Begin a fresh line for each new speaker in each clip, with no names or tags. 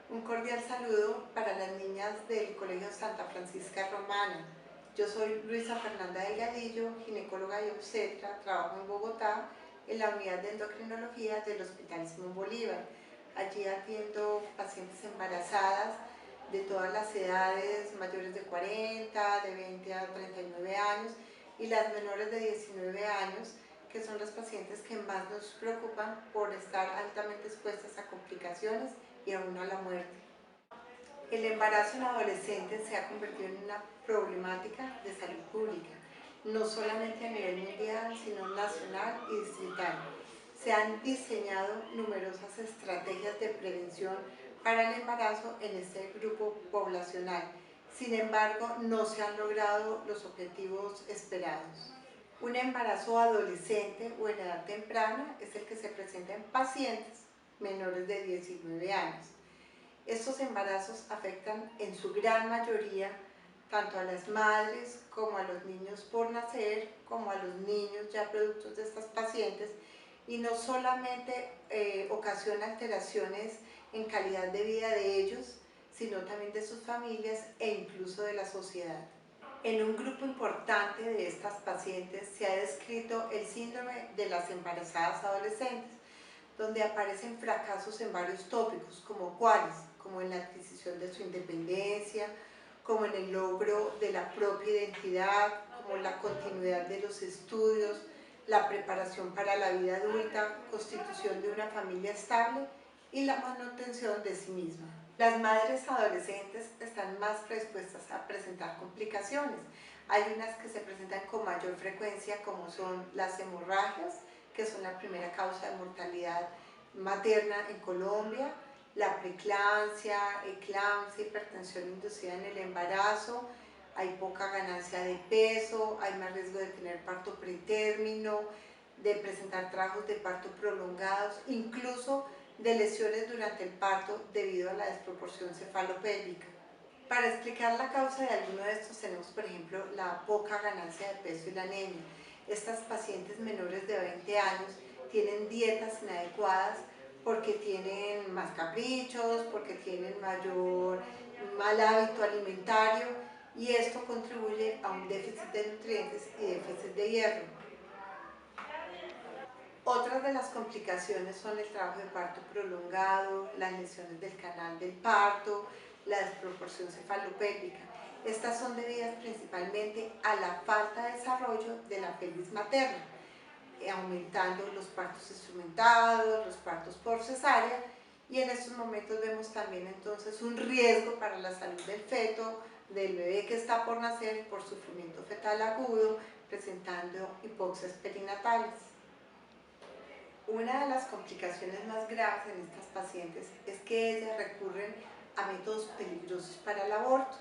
Un cordial saludo para las niñas del Colegio Santa Francisca Romana. Yo soy Luisa Fernanda Delgadillo, ginecóloga y obstetra, trabajo en Bogotá en la unidad de endocrinología del Hospital Simón Bolívar. Allí atiendo pacientes embarazadas de todas las edades, mayores de 40, de 20 a 39 años y las menores de 19 años, que son las pacientes que más nos preocupan por estar altamente expuestas a complicaciones y aún a la muerte. El embarazo en adolescentes se ha convertido en una problemática de salud pública, no solamente a nivel mundial, sino nacional y distrital. Se han diseñado numerosas estrategias de prevención para el embarazo en este grupo poblacional. Sin embargo, no se han logrado los objetivos esperados. Un embarazo adolescente o en edad temprana es el que se presenta en pacientes menores de 19 años. Estos embarazos afectan en su gran mayoría tanto a las madres como a los niños por nacer, como a los niños ya productos de estas pacientes, y no solamente ocasiona alteraciones en calidad de vida de ellos, sino también de sus familias e incluso de la sociedad. En un grupo importante de estas pacientes se ha descrito el síndrome de las embarazadas adolescentes, donde aparecen fracasos en varios tópicos, como cuáles, como en la adquisición de su independencia, como en el logro de la propia identidad, como la continuidad de los estudios, la preparación para la vida adulta, constitución de una familia estable y la manutención de sí misma. Las madres adolescentes están más predispuestas a presentar complicaciones. Hay unas que se presentan con mayor frecuencia, como son las hemorragias, que son la primera causa de mortalidad materna en Colombia, la preeclampsia, eclampsia, hipertensión inducida en el embarazo, hay poca ganancia de peso, hay más riesgo de tener parto pretérmino, de presentar trabajos de parto prolongados, incluso de lesiones durante el parto debido a la desproporción cefalopélvica. Para explicar la causa de alguno de estos tenemos, por ejemplo, la poca ganancia de peso y la anemia. Estas pacientes menores de 20 años tienen dietas inadecuadas porque tienen más caprichos, porque tienen mal hábito alimentario, y esto contribuye a un déficit de nutrientes y déficit de hierro. Otras de las complicaciones son el trabajo de parto prolongado, las lesiones del canal del parto, la desproporción cefalopélvica. Estas son debidas principalmente a la falta de desarrollo de la pelvis materna, aumentando los partos instrumentados, los partos por cesárea, y en estos momentos vemos también entonces un riesgo para la salud del feto, del bebé que está por nacer por sufrimiento fetal agudo, presentando hipoxias perinatales. Una de las complicaciones más graves en estas pacientes es que ellas recurren a métodos peligrosos para el aborto.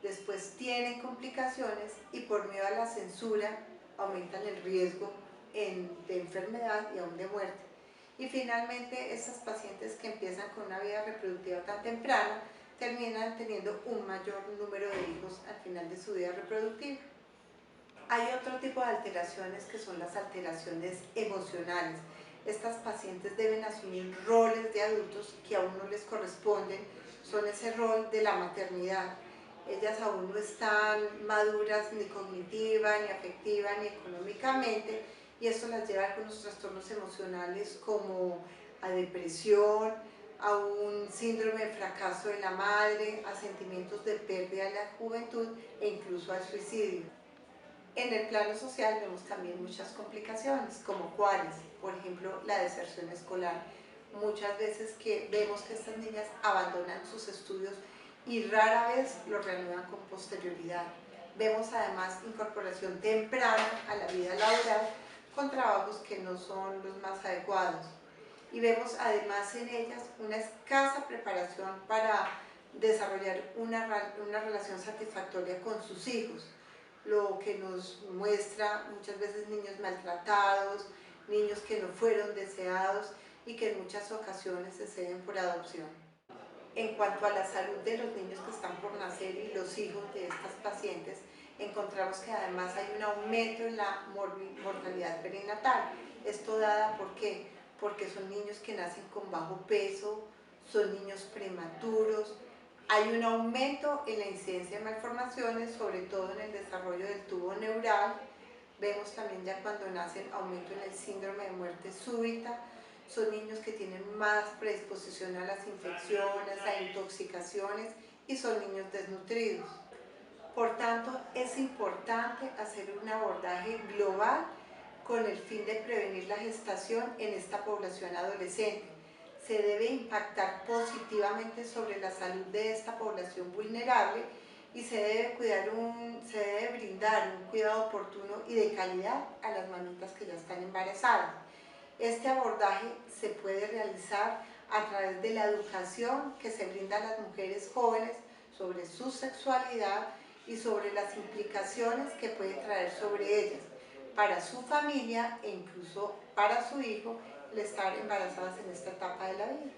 Después tienen complicaciones y por miedo a la censura aumentan el riesgo de enfermedad y aún de muerte. Y finalmente estas pacientes que empiezan con una vida reproductiva tan temprana terminan teniendo un mayor número de hijos al final de su vida reproductiva. Hay otro tipo de alteraciones que son las alteraciones emocionales. Estas pacientes deben asumir roles de adultos que aún no les corresponden, son ese rol de la maternidad. Ellas aún no están maduras ni cognitiva, ni afectiva, ni económicamente, y esto las lleva a algunos trastornos emocionales como a depresión, a un síndrome de fracaso de la madre, a sentimientos de pérdida de la juventud e incluso al suicidio. En el plano social vemos también muchas complicaciones, como cuáles, por ejemplo, la deserción escolar. Muchas veces que vemos que estas niñas abandonan sus estudios y rara vez los reanudan con posterioridad. Vemos además incorporación temprana a la vida laboral con trabajos que no son los más adecuados. Y vemos además en ellas una escasa preparación para desarrollar una relación satisfactoria con sus hijos, lo que nos muestra muchas veces niños maltratados, niños que no fueron deseados y que en muchas ocasiones se ceden por adopción. En cuanto a la salud de los niños que están por nacer y los hijos de estas pacientes, encontramos que además hay un aumento en la mortalidad perinatal. Esto dada ¿por qué? Porque son niños que nacen con bajo peso, son niños prematuros, hay un aumento en la incidencia de malformaciones, sobre todo en el desarrollo del tubo neural. Vemos también ya cuando nacen aumento en el síndrome de muerte súbita. Son niños que tienen más predisposición a las infecciones, a intoxicaciones y son niños desnutridos. Por tanto, es importante hacer un abordaje global con el fin de prevenir la gestación en esta población adolescente. Se debe impactar positivamente sobre la salud de esta población vulnerable y se debe brindar un cuidado oportuno y de calidad a las mamitas que ya están embarazadas. Este abordaje se puede realizar a través de la educación que se brinda a las mujeres jóvenes sobre su sexualidad y sobre las implicaciones que puede traer sobre ellas, para su familia e incluso para su hijo, el estar embarazadas en esta etapa de la vida.